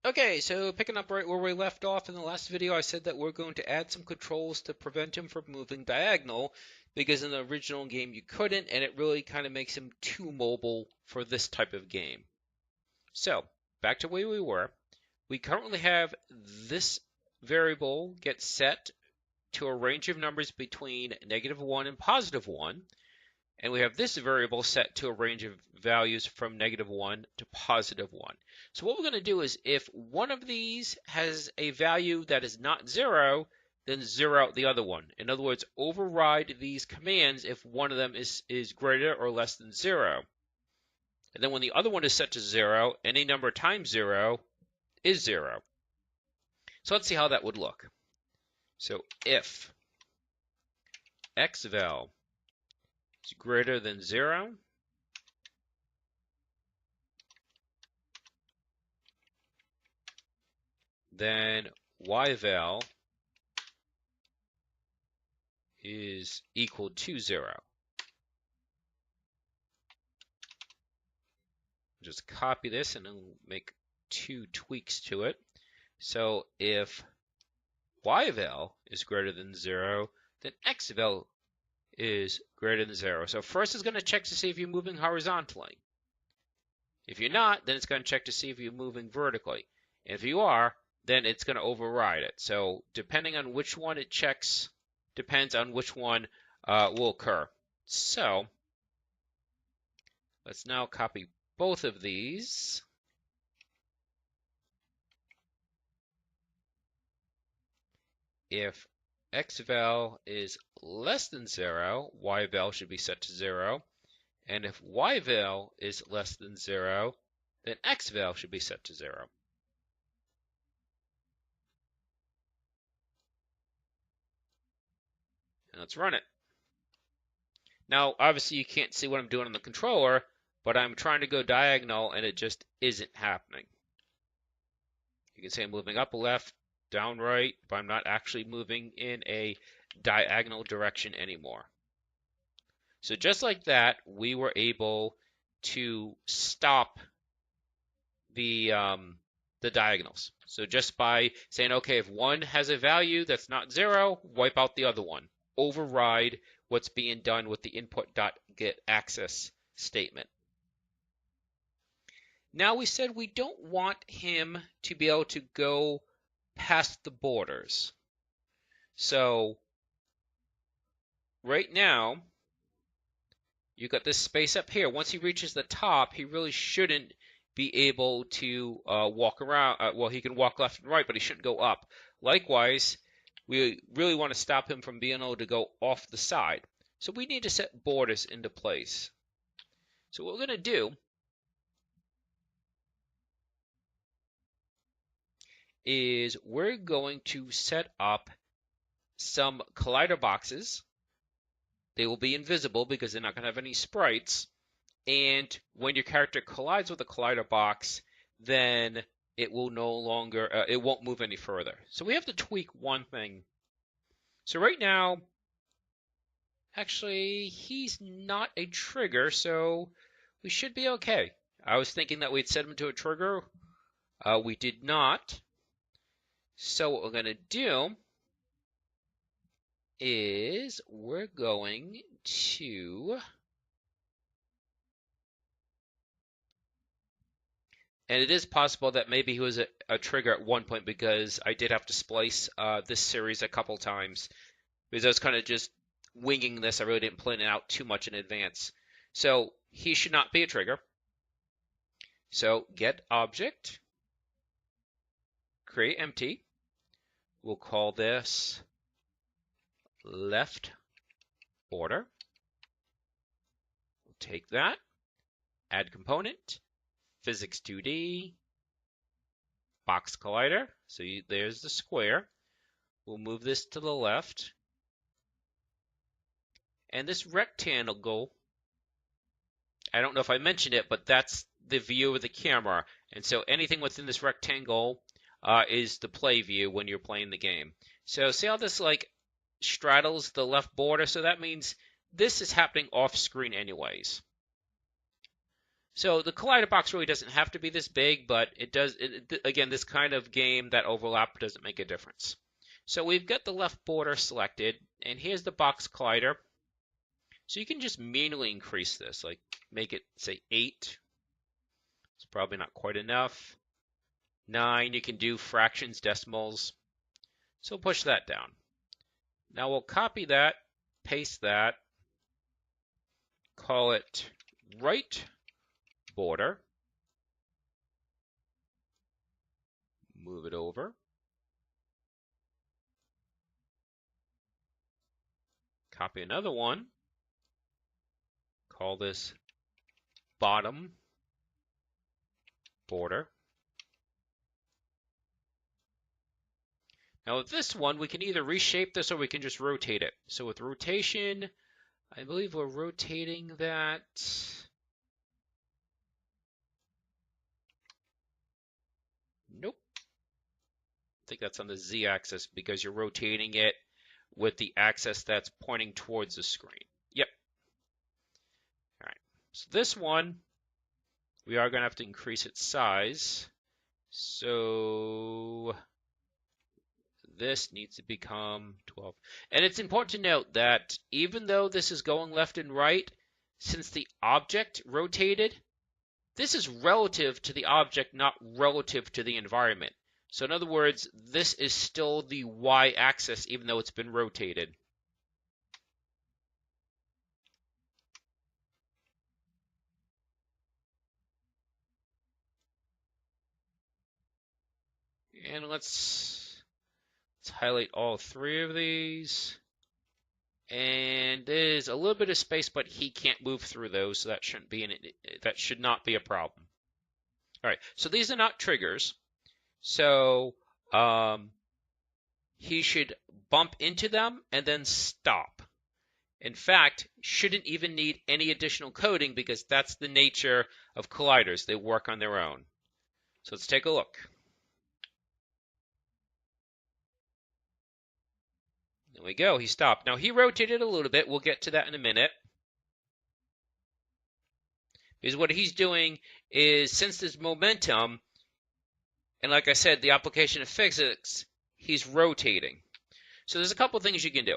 Okay, so picking up right where we left off in the last video, I said that we're going to add some controls to prevent him from moving diagonal, because in the original game you couldn't, and it really kind of makes him too mobile for this type of game. So, back to where we were. We currently have this variable get set to a range of numbers between -1 and +1, and we have this variable set to a range of values from -1 to +1. So what we're going to do is if one of these has a value that is not 0, then zero out the other one. In other words, override these commands if one of them is greater or less than 0. And then when the other one is set to 0, any number times 0 is 0. So let's see how that would look. So if xval is greater than 0, then yval is equal to 0. Just copy this and then make two tweaks to it. So if yval is greater than 0, then xval is greater than 0. So first it's going to check to see if you're moving horizontally. If you're not, then it's going to check to see if you're moving vertically. And if you are, then it's going to override it. So depending on which one it checks, depends on which one will occur. So let's now copy both of these. If xval is less than 0, yval should be set to 0. And if yval is less than 0, then xval should be set to 0. And let's run it. Now, obviously you can't see what I'm doing on the controller, but I'm trying to go diagonal and it just isn't happening. You can see I'm moving up, left, down, right, but I'm not actually moving in a diagonal direction anymore. So just like that, we were able to stop the diagonals. So just by saying, okay, if one has a value that's not 0, wipe out the other one. Override what's being done with the input.getAccess statement. Now we said we don't want him to be able to go past the borders. So right now, you got this space up here. Once he reaches the top, he really shouldn't be able to walk around. Well, he can walk left and right, but he shouldn't go up. Likewise, we really want to stop him from being able to go off the side. So we need to set borders into place. So what we're going to do is we're going to set up some collider boxes. They will be invisible because they're not going to have any sprites. And when your character collides with a collider box, then it will no longer, it won't move any further. So we have to tweak one thing. So right now, actually, he's not a trigger, so we should be okay. I was thinking that we'd set him to a trigger. We did not. So what we're going to do is we're going to, and it is possible that maybe he was a trigger at one point because I did have to splice this series a couple times because I was kind of just winging this. I really didn't plan it out too much in advance. So he should not be a trigger. So get object, create empty. We'll call this left border. We'll take that, add component, physics 2D, box collider. So there's the square. We'll move this to the left. And this rectangle, I don't know if I mentioned it, but that's the view of the camera. And so anything within this rectangle is the play view when you're playing the game. So see how this like straddles the left border? So that means this is happening off screen anyways. So the collider box really doesn't have to be this big, but it does. Again, this kind of game, that overlap doesn't make a difference. So we've got the left border selected, and here's the box collider. So you can just manually increase this, like make it, say, 8. It's probably not quite enough. 9, you can do fractions, decimals. So push that down. Now we'll copy that, paste that, call it right border, move it over, copy another one, call this bottom border. Now with this one, we can either reshape this or we can just rotate it. So with rotation, I believe we're rotating that. Nope. I think that's on the Z-axis because you're rotating it with the axis that's pointing towards the screen. Yep. All right. So this one, we are going to have to increase its size. So this needs to become 12. And it's important to note that even though this is going left and right, since the object rotated, this is relative to the object, not relative to the environment. So in other words, this is still the y-axis even though it's been rotated. And let's highlight all 3 of these. And there's a little bit of space, but he can't move through those, so that should not be a problem. All right, so these are not triggers. So he should bump into them and then stop. In fact, shouldn't even need any additional coding because that's the nature of colliders. They work on their own. So let's take a look. There we go, he stopped. Now he rotated a little bit. We'll get to that in a minute. Because what he's doing is, since there's momentum, and like I said, the application of physics, he's rotating. So there's a couple things you can do.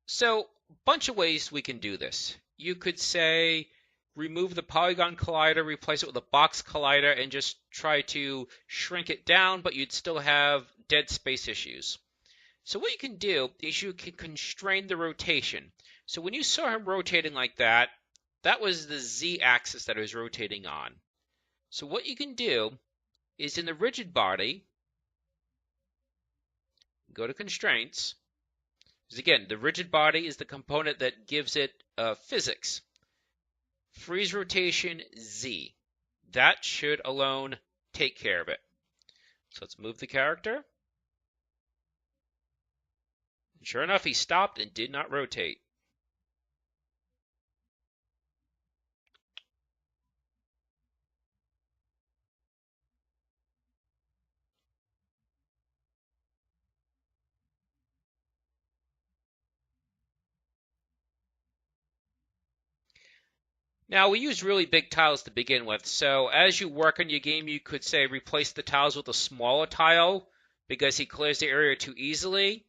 So a bunch of ways we can do this. You could say, remove the polygon collider, replace it with a box collider, and just try to shrink it down, but you'd still have dead space issues. So what you can do is you can constrain the rotation. So when you saw him rotating like that, that was the Z-axis that he was rotating on. So what you can do is in the rigid body, go to constraints. Because again, the rigid body is the component that gives it physics. Freeze rotation Z. That should alone take care of it. So let's move the character. And sure enough, he stopped and did not rotate. Now, we use really big tiles to begin with, so as you work on your game, you could say replace the tiles with a smaller tile because he clears the area too easily.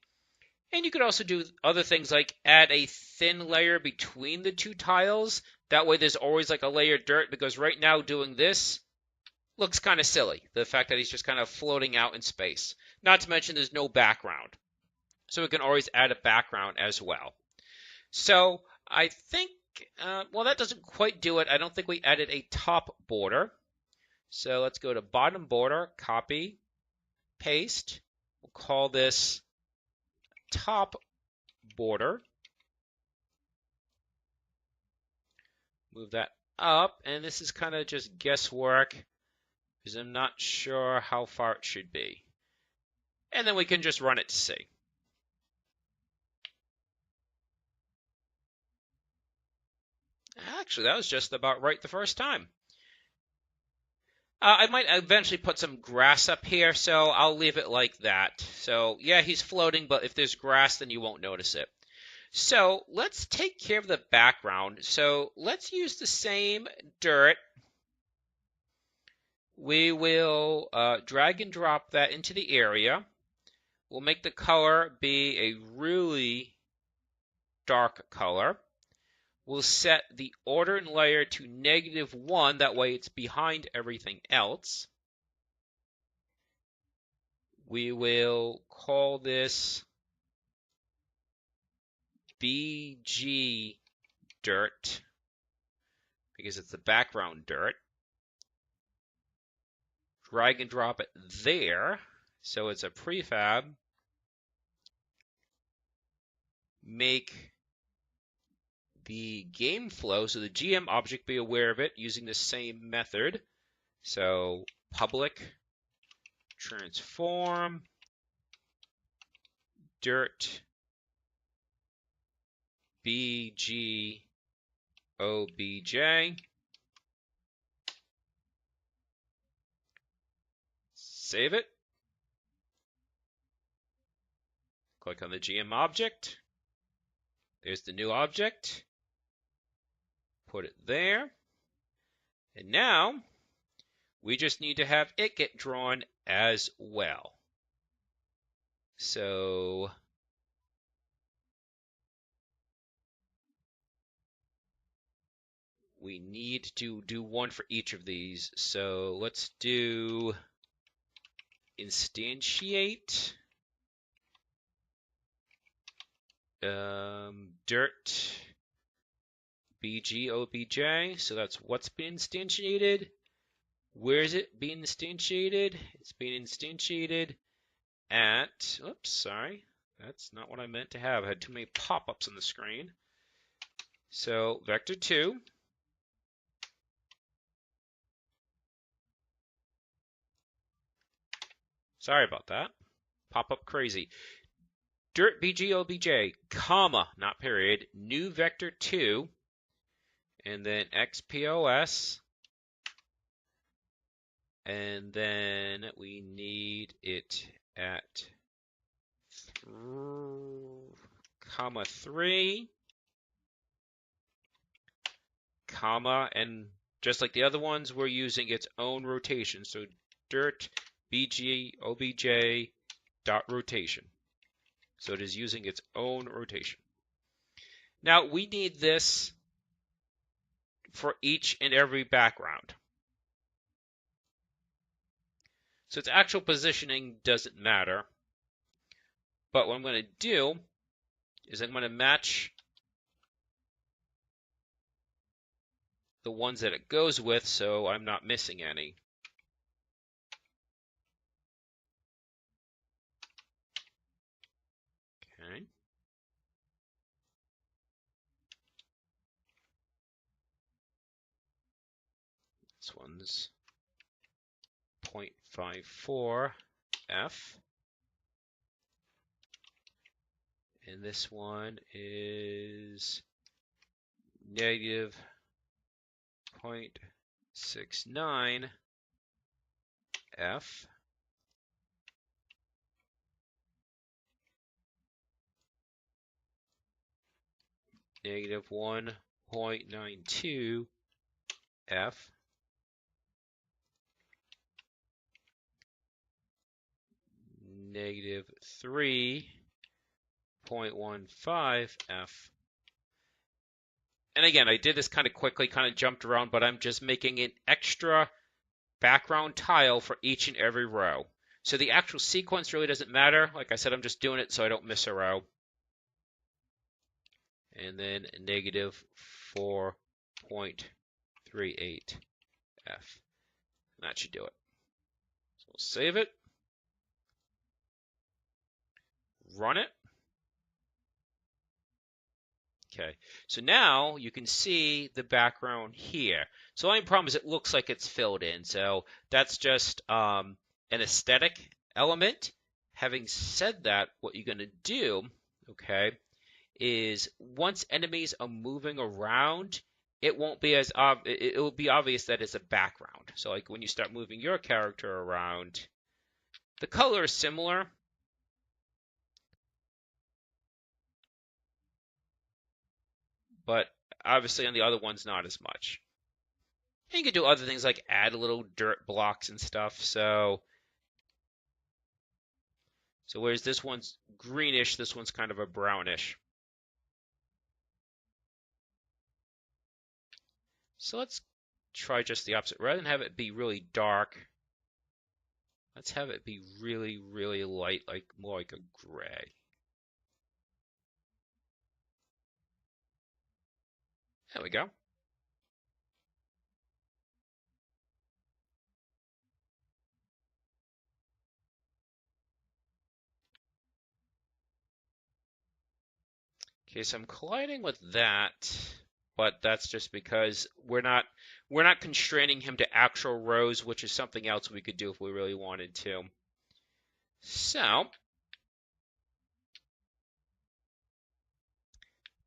And you could also do other things like add a thin layer between the 2 tiles. That way there's always like a layer of dirt, because right now doing this looks kind of silly. The fact that he's just kind of floating out in space. Not to mention there's no background. So we can always add a background as well. So I think, well, that doesn't quite do it. I don't think we added a top border. So let's go to bottom border, copy, paste. We'll call this top border. Move that up, and this is kind of just guesswork because I'm not sure how far it should be. And then we can just run it to see. Actually, that was just about right the first time. I might eventually put some grass up here, so I'll leave it like that. So, yeah, he's floating, but if there's grass, then you won't notice it. So let's take care of the background. So let's use the same dirt. We will drag and drop that into the area. We'll make the color be a really dark color. We'll set the order and layer to -1. That way it's behind everything else. We will call this BG dirt because it's the background dirt. Drag and drop it there. So it's a prefab. Make the game flow, so the GM object, be aware of it using the same method. So public transform dirt BG OBJ. Save it. Click on the GM object. There's the new object. Put it there. And now we just need to have it get drawn as well. So we need to do one for each of these. So let's do instantiate dirt BG OBJ. So that's what's been instantiated. Where is it being instantiated? It's being instantiated at, oops, sorry. That's not what I meant to have. I had too many pop-ups on the screen. So vector 2. Sorry about that. Pop-up crazy. Dirt BG OBJ, comma, not period, new vector 2, and then XPOS, and then we need it at comma 3, comma, and just like the other ones, we're using its own rotation. So dirt BG OBJ dot rotation. So it is using its own rotation. Now we need this for each and every background. So its actual positioning doesn't matter. But what I'm going to do is I'm going to match the ones that it goes with so I'm not missing any. Okay. This one's 0.54 F. And this one is negative 0.69 F. Negative 1.92 F. Negative 3.15 F. And again, I did this kind of quickly, kind of jumped around, but I'm just making an extra background tile for each and every row. So the actual sequence really doesn't matter. Like I said, I'm just doing it so I don't miss a row. And then negative 4.38 F. And that should do it. So we'll save it. Run it. Okay, so now you can see the background here. So the only problem is it looks like it's filled in. So that's just an aesthetic element. Having said that, what you're going to do, okay, is once enemies are moving around, it won't be as it will be obvious that it's a background. So like when you start moving your character around, the color is similar. but obviously on the other ones not as much. And you can do other things like add little dirt blocks and stuff. So whereas this one's greenish, this one's kind of a brownish. So let's try just the opposite. Rather than have it be really dark, let's have it be really, really light, like more like a gray. There we go. Okay, so I'm colliding with that, but that's just because we're not constraining him to actual rows, which is something else we could do if we really wanted to. So I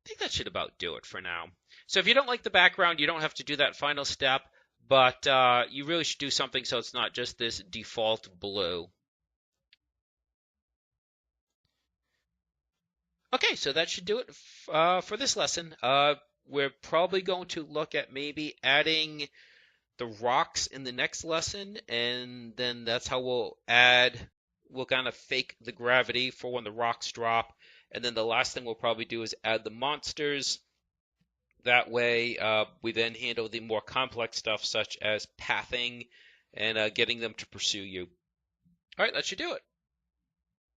think that should about do it for now. So if you don't like the background, you don't have to do that final step, but you really should do something so it's not just this default blue. Okay, so that should do it for this lesson. We're probably going to look at maybe adding the rocks in the next lesson, and then that's how we'll kind of fake the gravity for when the rocks drop. And then the last thing we'll probably do is add the monsters. That way, we then handle the more complex stuff, such as pathing and getting them to pursue you. All right, that should do it.